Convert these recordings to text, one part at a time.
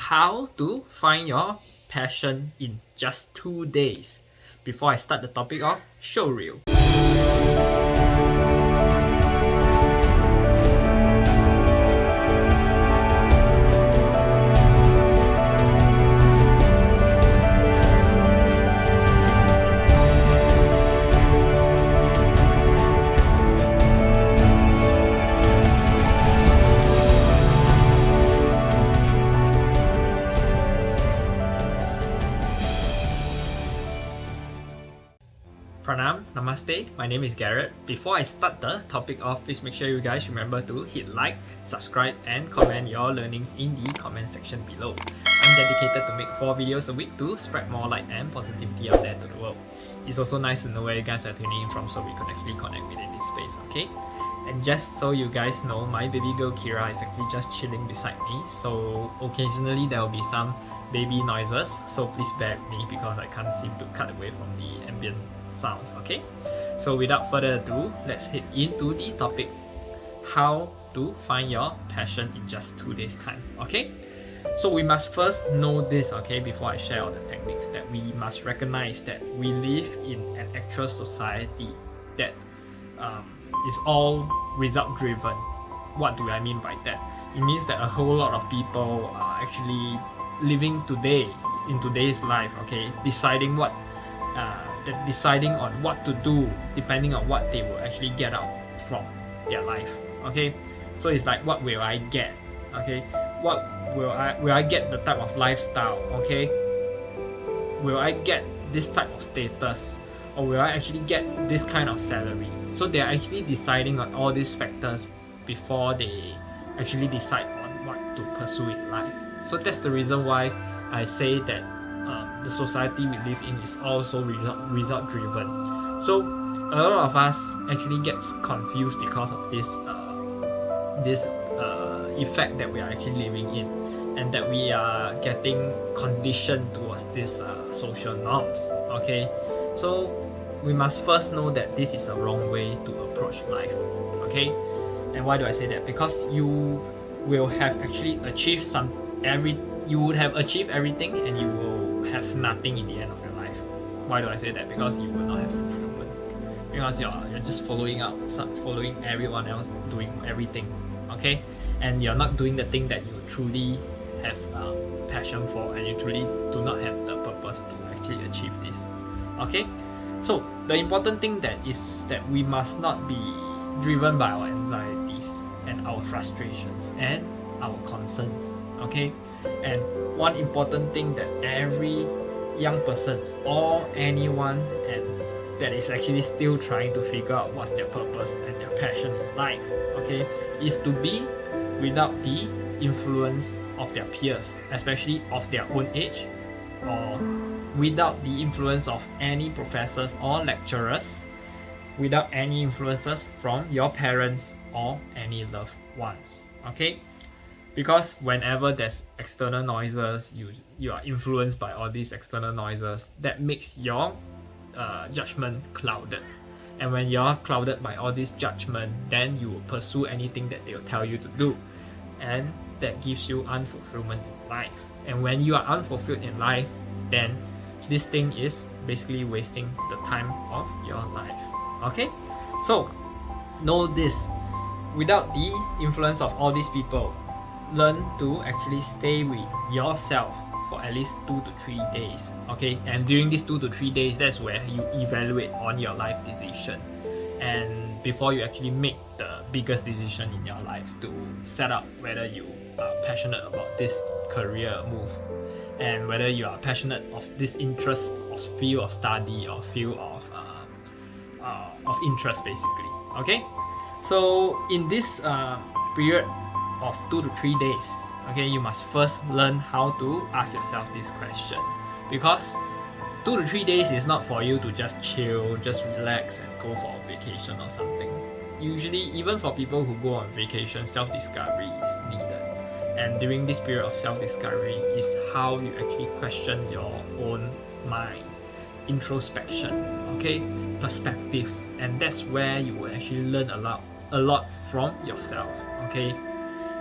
how to find your passion in just 2 days. Before I start the topic of showreel. Pranam, Namaste, my name is Garret. Before I start the topic off, please make sure you guys remember to hit like, subscribe and comment your learnings in the comment section below. I'm dedicated to make 4 videos a week to spread more light and positivity out there to the world. It's also nice to know where you guys are tuning in from so we can actually connect within this space, okay? And just so you guys know, my baby girl Kira is actually just chilling beside me, so occasionally there will be some baby noises, so please bear with me because I can't seem to cut away from the ambient sounds, okay? So without further ado, let's head into the topic, how to find your passion in just 2 days time, okay? So we must first know this, okay, before I share all the techniques, that we must recognize that we live in an actual society that is all result driven. What do I mean by that? It means that a whole lot of people are actually living today, in today's life, okay, deciding on what to do depending on what they will actually get out from their life, okay? So it's like, what will I get, okay? What will I get the type of lifestyle, okay? Will I get this type of status, or will I actually get this kind of salary? So they are actually deciding on all these factors before they actually decide on what to pursue in life. So that's the reason why I say that the society we live in is also result driven. So a lot of us actually gets confused because of this effect that we are actually living in, and that we are getting conditioned towards this social norms, okay? So we must first know that this is a wrong way to approach life, okay? And why do I say that? Because you will have actually achieved you would have achieved everything and you will have nothing in the end of your life. Why do I say that? Because you will not have fulfillment. Because you're just following everyone else doing everything, okay? And you're not doing the thing that you truly have passion for, and you truly do not have the purpose to actually achieve this, okay? So the important thing that is that we must not be driven by our anxieties and our frustrations and our concerns, okay? And one important thing that every young person or anyone that is actually still trying to figure out what's their purpose and their passion in life, okay, is to be without the influence of their peers, especially of their own age, or without the influence of any professors or lecturers, without any influences from your parents or any loved ones, okay? Because whenever there's external noises, you are influenced by all these external noises, that makes your judgment clouded. And when you're clouded by all this judgment, then you will pursue anything that they'll tell you to do, and that gives you unfulfillment in life. And when you are unfulfilled in life, then this thing is basically wasting the time of your life, okay? So know this, without the influence of all these people, learn to actually stay with yourself for at least 2 to 3 days, okay? And during these 2 to 3 days, that's where you evaluate on your life decision, and before you actually make the biggest decision in your life to set up whether you are passionate about this career move, and whether you are passionate of this interest or field of study or field of interest, basically, okay? So in this period of 2 to 3 days, okay, you must first learn how to ask yourself this question, because 2 to 3 days is not for you to just chill, just relax and go for a vacation or something. Usually, even for people who go on vacation, self-discovery is needed. And during this period of self-discovery is how you actually question your own mind, introspection, okay, perspectives, and that's where you will actually learn a lot from yourself, okay?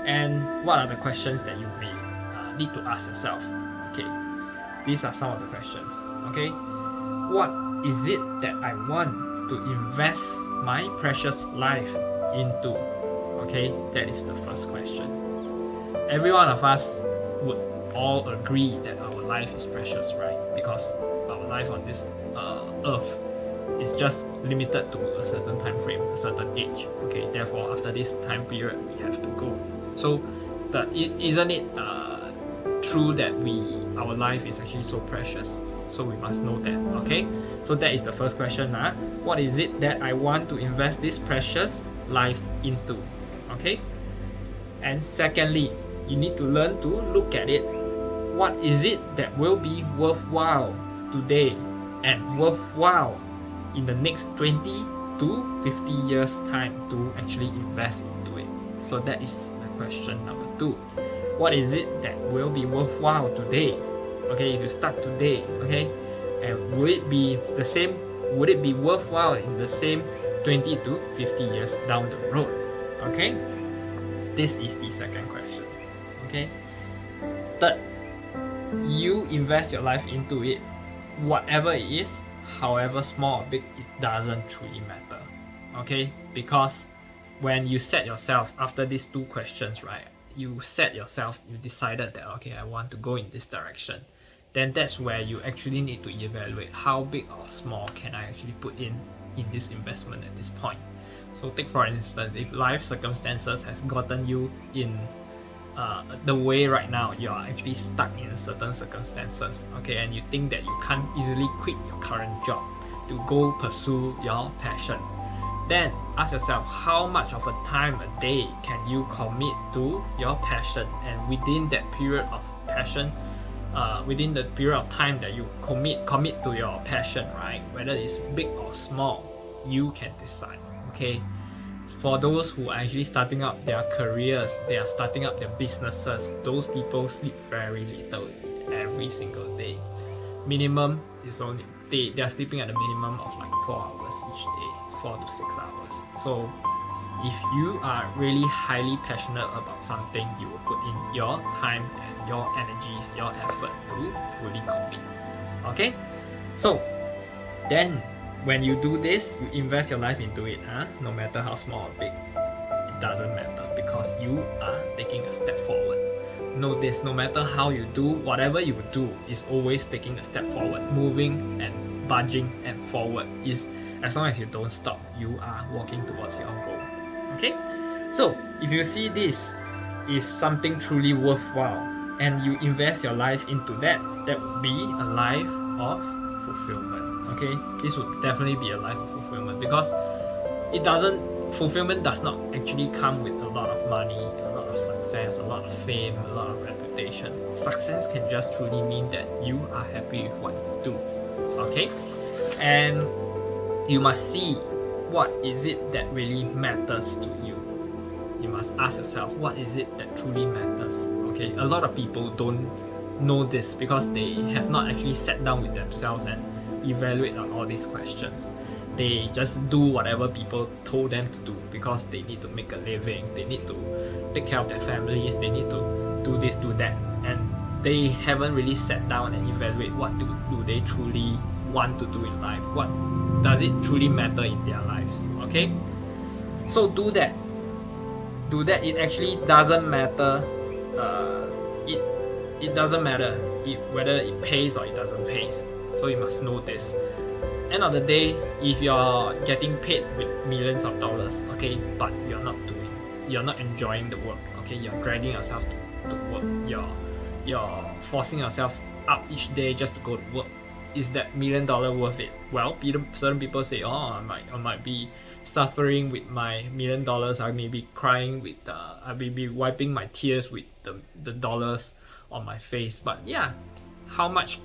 And what are the questions that you may need to ask yourself. Okay, these are some of the questions. Okay, what is it that I want to invest my precious life into? Okay, that is the first question. Every one of us would all agree that our life is precious, right? Because our life on this earth is just limited to a certain time frame, a certain age. Okay, therefore after this time period we have to go. So isn't it true that our life is actually so precious? So we must know that. Okay, so that is the first question. What is it that I want to invest this precious life into? Okay, and secondly, you need to learn to look at it. What is it that will be worthwhile today and worthwhile in the next 20 to 50 years time to actually invest into it? So that is the question number 2. What is it that will be worthwhile today? Okay, if you start today, okay, and will it be the same? Would it be worthwhile in the same 20 to 50 years down the road? Okay, this is the second question. Okay, third, you invest your life into it, whatever it is, however small or big, it doesn't truly matter. Okay, because when you set yourself, after these 2 questions, right, you set yourself, you decided that okay, I want to go in this direction, then that's where you actually need to evaluate how big or small can I actually put in this investment at this point. So take for instance, if life circumstances has gotten you in the way right now, you are actually stuck in certain circumstances, okay, and you think that you can't easily quit your current job to go pursue your passion, then ask yourself how much of a time a day can you commit to your passion, and within that period of passion, within the period of time that you commit to your passion, right, whether it's big or small, you can decide. Okay, for those who are actually starting up their careers, they are starting up their businesses, those people sleep very little every single day. Minimum is only they are sleeping at a minimum of like 4 hours each day, 4 to 6 hours. So if you are really highly passionate about something, you will put in your time and your energies, your effort to fully commit. Okay, so then when you do this, you invest your life into it, no matter how small or big, it doesn't matter, because you are taking a step forward. Know this, no matter how you do, whatever you do is always taking a step forward, moving and budging and forward. Is as long as you don't stop, you are walking towards your goal. Okay, so if you see this is something truly worthwhile and you invest your life into that, that would be a life of fulfillment. Okay, this would definitely be a life of fulfillment, because fulfillment does not actually come with a lot of money, a lot of success, a lot of fame, a lot of reputation. Success can just truly mean that you are happy with what you do. Okay, and you must see what is it that really matters to you. You must ask yourself, what is it that truly matters? Okay, a lot of people don't know this because they have not actually sat down with themselves and evaluate on all these questions. They just do whatever people told them to do because they need to make a living, they need to take care of their families, they need to do this, do that, and they haven't really sat down and evaluate what do they truly want to do in life, what does it truly matter in their lives. Okay, so do that. It actually doesn't matter. It doesn't matter whether it pays or it doesn't pay. So you must know this. End of the day, if you're getting paid with millions of dollars, okay, but you're not enjoying the work, okay, you're dragging yourself to work, you're forcing yourself up each day just to go to work, is that $1 million worth it? Well, certain people say, oh, I might be suffering with my $1 million, I may be crying with I may be wiping my tears with the dollars on my face, but yeah, how much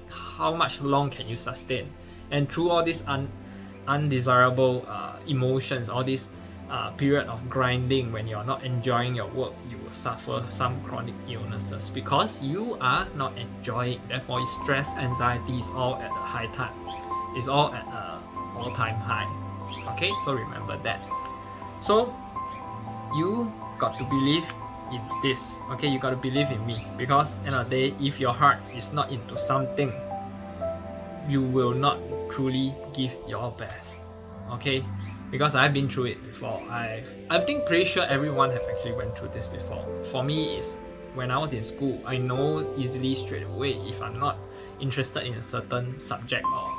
long can you sustain? And through all these undesirable emotions, all this period of grinding, when you're not enjoying your work, you will suffer some chronic illnesses because you are not enjoying. Therefore, stress, anxiety is all at a high time. It's all at an all-time high. Okay, so remember that. So you got to believe in this. Okay, you gotta believe in me, because end of the day, if your heart is not into something, you will not truly give your best. Okay, because I've been through it before. I think pretty sure everyone have actually went through this before. For me, is when I was in school, I know easily straight away if I'm not interested in a certain subject or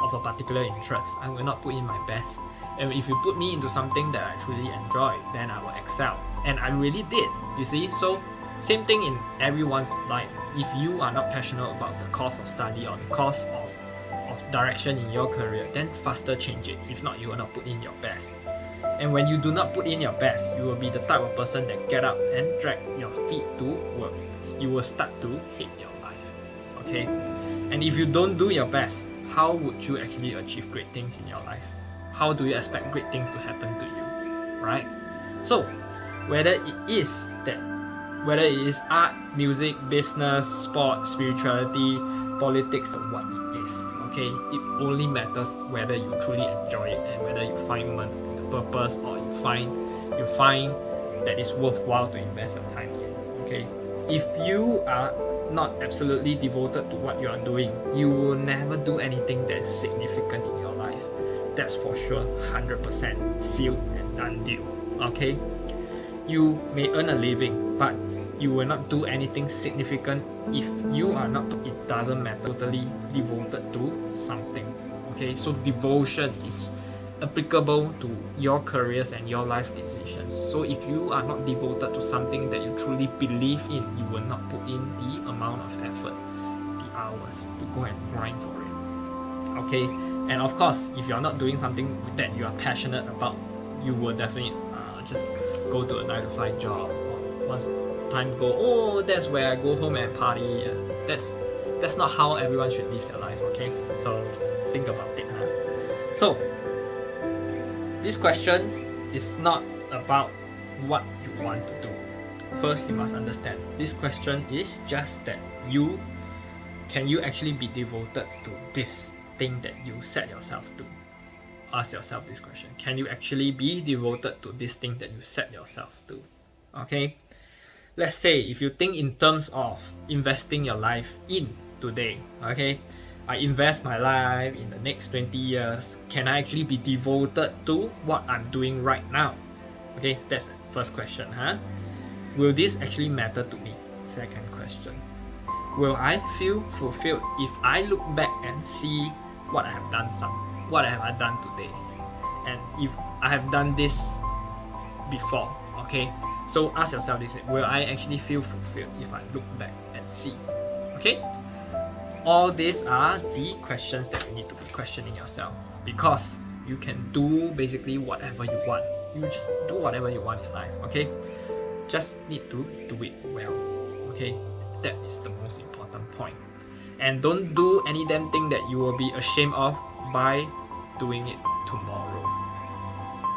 of a particular interest, I will not put in my best. And if you put me into something that I truly enjoy, then I will excel. And I really did, you see. So same thing in everyone's life. If you are not passionate about the course of study or the course of direction in your career, then faster change it. If not, you will not put in your best. And when you do not put in your best, you will be the type of person that get up and drag your feet to work. You will start to hate your life. Okay? And if you don't do your best, how would you actually achieve great things in your life? How do you expect great things to happen to you? Right? So, whether it is art, music, business, sport, spirituality, politics, or what it is, okay, it only matters whether you truly enjoy it and whether you find the purpose, or you find that it's worthwhile to invest your time in. Okay, if you are not absolutely devoted to what you are doing, you will never do anything that is significant in your life. That's for sure, 100% sealed and done deal. Okay, you may earn a living, but you will not do anything significant if you are not, it doesn't matter, totally devoted to something. Okay, so devotion is applicable to your careers and your life decisions. So if you are not devoted to something that you truly believe in, you will not put in the amount of effort, the hours to go and grind for it. Okay, and of course, if you are not doing something that you are passionate about, you will definitely just go to a 9-to-5 job. Or once time go, oh, that's where I go home and party. That's not how everyone should live their life. Okay, so think about it. So this question is not about what you want to do. First, you must understand this question is just that can you actually be devoted to this thing that you set yourself to? Ask yourself this question. Can you actually be devoted to this thing that you set yourself to? Okay, let's say if you think in terms of investing your life in today, okay, I invest my life in the next 20 years, can I actually be devoted to what I'm doing right now? Okay, that's the first question. Will this actually matter to me? Second question. Will I feel fulfilled if I look back and see what I have done today? And if I have done this before, okay? So ask yourself this, will I actually feel fulfilled if I look back and see? Okay? All these are the questions that you need to be questioning yourself, because you can do basically whatever you want. You just do whatever you want in life, okay? Just need to do it well, okay? That is the most important point. And don't do any damn thing that you will be ashamed of by doing it tomorrow,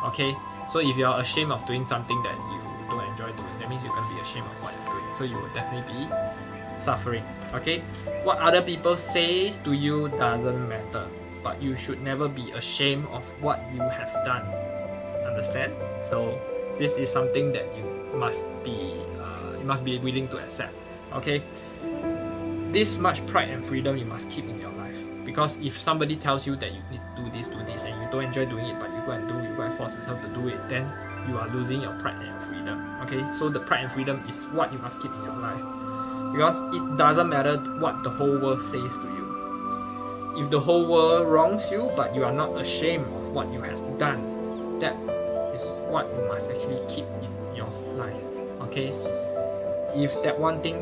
okay? So if you are ashamed of doing something that you don't enjoy doing, that means you're going to be ashamed of what you're doing. So you will definitely be suffering, okay? What other people says to you doesn't matter, but you should never be ashamed of what you have done. Understand? So this is something that you must be willing to accept, okay? This much pride and freedom you must keep in your life, because if somebody tells you that you need to do this, and you don't enjoy doing it, but you go and force yourself to do it, then you are losing your pride and your freedom, okay? So the pride and freedom is what you must keep in your life, because it doesn't matter what the whole world says to you. If the whole world wrongs you, but you are not ashamed of what you have done, that is what you must actually keep in your life, okay? If that one thing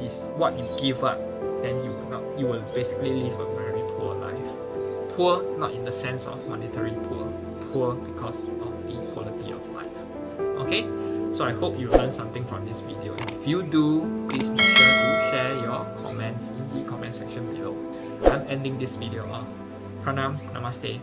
is what you give up, then you will basically live a very poor life. Poor not in the sense of monetary poor because of the quality of life. Okay, so I hope you learned something from this video. If you do, please be sure to share your comments in the comment section below. I'm ending this video off. Pranam, namaste.